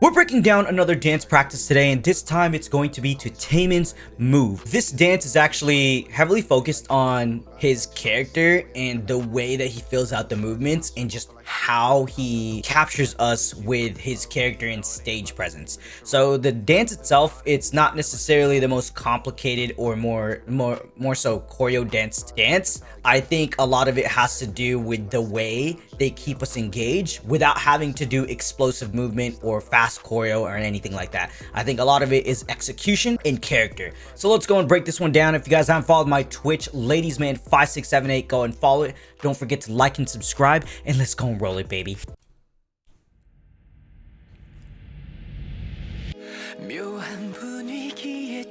We're breaking down another dance practice today, and this time it's going to be to TAEMIN's move. This dance is actually heavily focused on his character and the way that he fills out the movements and just how he captures us with his character and stage presence. So the dance itself, it's not necessarily the most complicated or more so choreo dance. I think a lot of it has to do with the way they keep us engaged without having to do explosive movement or fast choreo or anything like that. I think a lot of it is execution and character. So let's go and break this one down. If you guys haven't followed my Twitch, ladiesman5678, go and follow it. Don't forget to like and subscribe, and let's go and roll it, baby.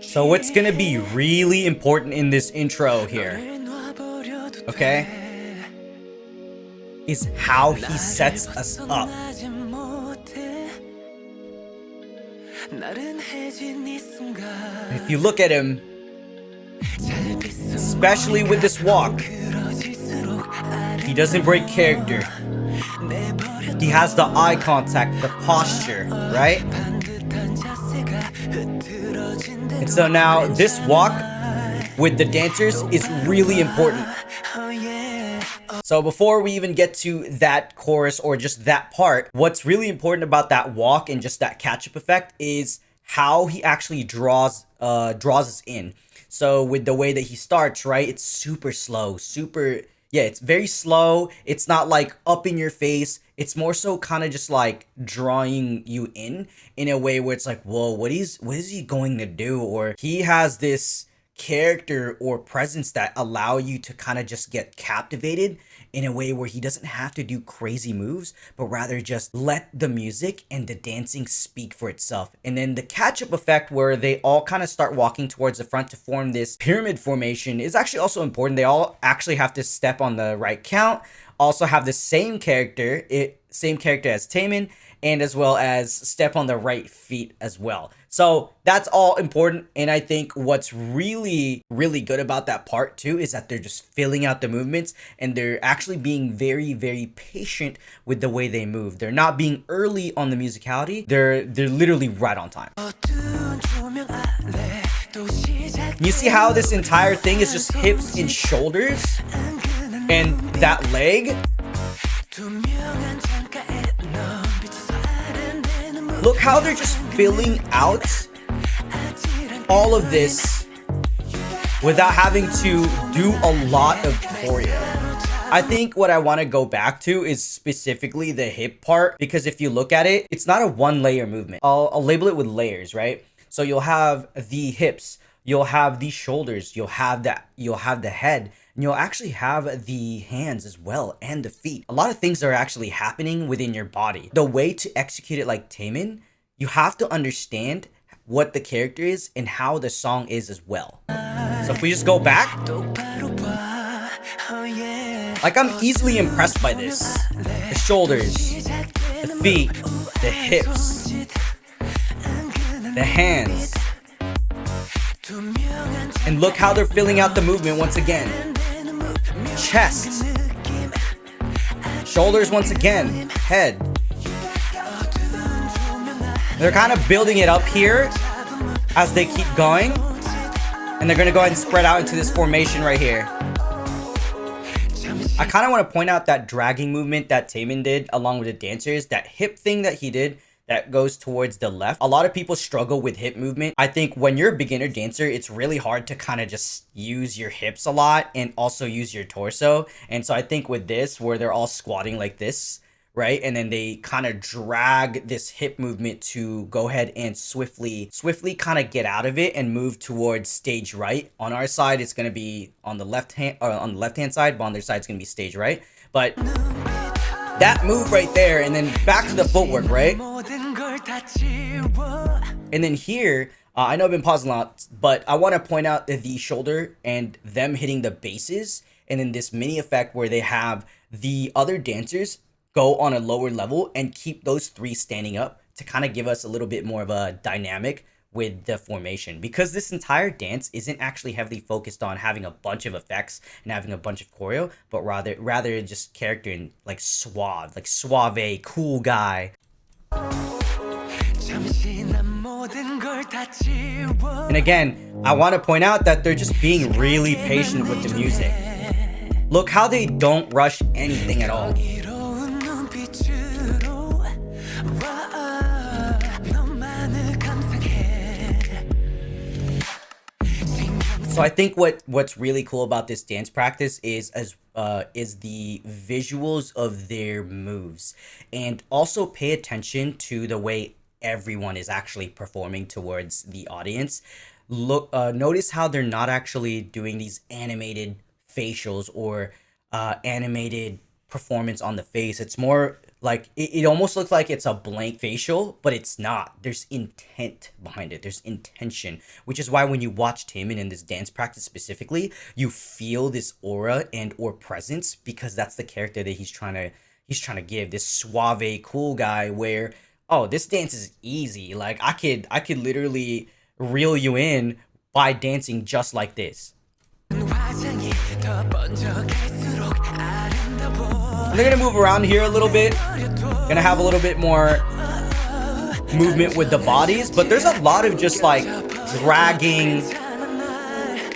So what's gonna be really important in this intro here, okay, is how he sets us up. If you look at him, especially with this walk, he doesn't break character. He has the eye contact, the posture, right? And so now this walk with the dancers is really important. So before we even get to that chorus or just that part, what's really important about that walk and just that catch-up effect is how he actually draws us in. So with the way that he starts, right, it's super slow, it's very slow. It's not like up in your face. It's more so kind of just like drawing you in a way where it's like, whoa, what is he going to do? Or he has this character or presence that allow you to kind of just get captivated in a way where he doesn't have to do crazy moves, but rather just let the music and the dancing speak for itself. And then the catch-up effect where they all kind of start walking towards the front to form this pyramid formation is actually also important. They all actually have to step on the right count, also have the same character as TAEMIN, and as well as step on the right feet as well. So that's all important. And I think what's really, really good about that part too is that they're just filling out the movements and they're actually being very, very patient with the way they move. They're not being early on the musicality. They're literally right on time. You see how this entire thing is just hips and shoulders and that leg? Look how they're just filling out all of this without having to do a lot of choreo. I think what I want to go back to is specifically the hip part, because if you look at it, it's not a one layer movement. I'll label it with layers, right? So you'll have the hips, you'll have the shoulders, you'll have the head, and you'll actually have the hands as well, and the feet. A lot of things are actually happening within your body. The way to execute it like TAEMIN, you have to understand what the character is and how the song is as well. So if we just go back, like, I'm easily impressed by this. The shoulders, the feet, the hips, the hands. And look how they're filling out the movement once again. Chest, shoulders once again, head. They're kind of building it up here as they keep going, and they're gonna go ahead and spread out into this formation right here. I kind of want to point out that dragging movement that TAEMIN did along with the dancers, that hip thing that he did that goes towards the left. A lot of people struggle with hip movement. I think when you're a beginner dancer, it's really hard to kind of just use your hips a lot and also use your torso. And so I think with this, where they're all squatting like this, right? And then they kind of drag this hip movement to go ahead and swiftly kind of get out of it and move towards stage right. On our side, it's going to be on the left hand side, but on their side, it's going to be stage right. But that move right there, and then back to the footwork, right? And then here, I know I've been pausing a lot, but I want to point out the shoulder and them hitting the bases, and then this mini effect where they have the other dancers go on a lower level and keep those three standing up to kind of give us a little bit more of a dynamic with the formation, because this entire dance isn't actually heavily focused on having a bunch of effects and having a bunch of choreo, but rather just character and like suave, cool guy. And again, I want to point out that they're just being really patient with the music. Look how they don't rush anything at all. So I think what's really cool about this dance practice is the visuals of their moves, and also pay attention to the way everyone is actually performing towards the audience. Look, notice how they're not actually doing these animated facials or animated performance on the face. It's more like it almost looks like it's a blank facial, but it's not. There's intent behind it. There's intention, which is why when you watch TAEMIN in this dance practice specifically, you feel this aura and or presence, because that's the character that he's trying to give, this suave cool guy where, oh, this dance is easy. Like I could literally reel you in by dancing just like this. They're gonna move around here a little bit, gonna have a little bit more movement with the bodies, but there's a lot of just like dragging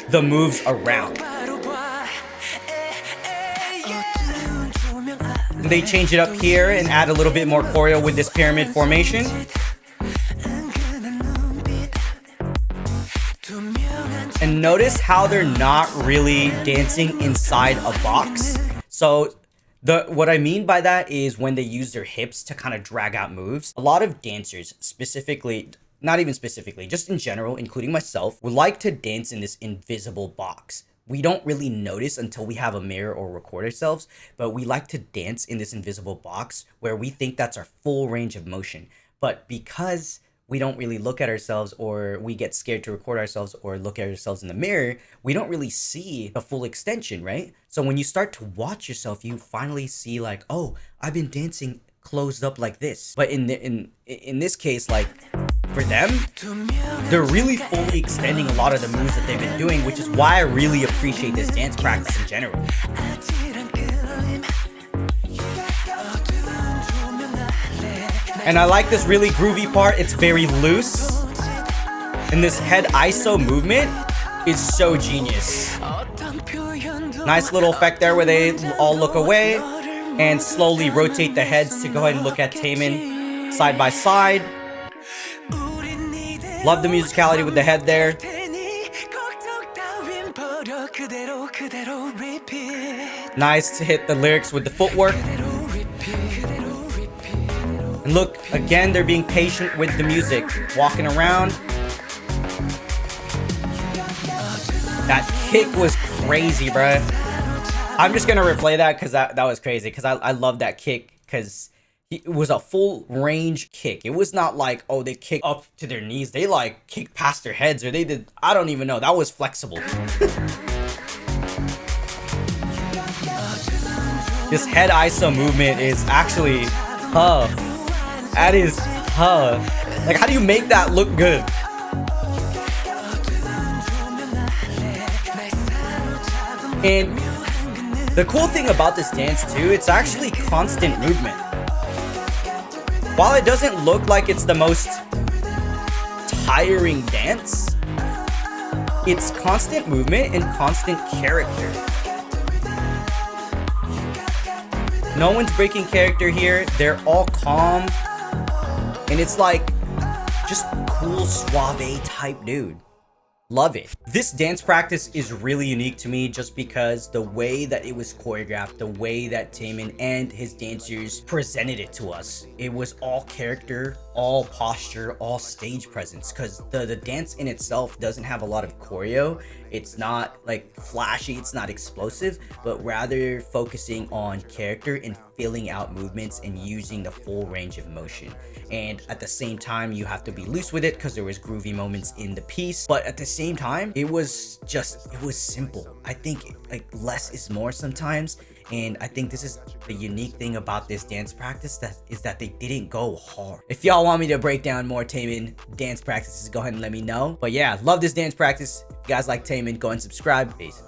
the moves around. They change it up here and add a little bit more choreo with this pyramid formation. And notice how they're not really dancing inside a box. So what I mean by that is when they use their hips to kind of drag out moves. A lot of dancers, specifically, not even specifically, just in general, including myself, would like to dance in this invisible box. We don't really notice until we have a mirror or record ourselves, but we like to dance in this invisible box where we think that's our full range of motion. But because we don't really look at ourselves, or we get scared to record ourselves or look at ourselves in the mirror, we don't really see the full extension, right? So when you start to watch yourself, you finally see like, oh, I've been dancing closed up like this. But in this case, like for them, they're really fully extending a lot of the moves that they've been doing, which is why I really appreciate this dance practice in general. And I like this really groovy part. It's very loose. And this head ISO movement is so genius. Nice little effect there where they all look away and slowly rotate the heads to go ahead and look at TAEMIN side by side. Love the musicality with the head there. Nice to hit the lyrics with the footwork. And look, again, they're being patient with the music, walking around. That kick was crazy, bruh. I'm just gonna replay that because that was crazy, because I love that kick, because it was a full range kick. It was not like, oh, they kicked up to their knees. They like kicked past their heads, or they did, I don't even know. That was flexible. This head ISO movement is actually tough. That is tough. Like, how do you make that look good? And the cool thing about this dance too, it's actually constant movement. While it doesn't look like it's the most tiring dance, it's constant movement and constant character. No one's breaking character here. They're all calm. And it's like just cool, suave type dude. Love it. This dance practice is really unique to me just because the way that it was choreographed, the way that TAEMIN and his dancers presented it to us. It was all character, all posture, all stage presence, because the dance in itself doesn't have a lot of choreo. It's not like flashy, it's not explosive, but rather focusing on character and filling out movements and using the full range of motion. And at the same time, you have to be loose with it because there was groovy moments in the piece, but at the same time, it was simple. I think like less is more sometimes. And I think this is the unique thing about this dance practice, that they didn't go hard. If y'all want me to break down more TAEMIN dance practices, go ahead and let me know. But yeah, love this dance practice. If you guys like TAEMIN, go and subscribe. Peace.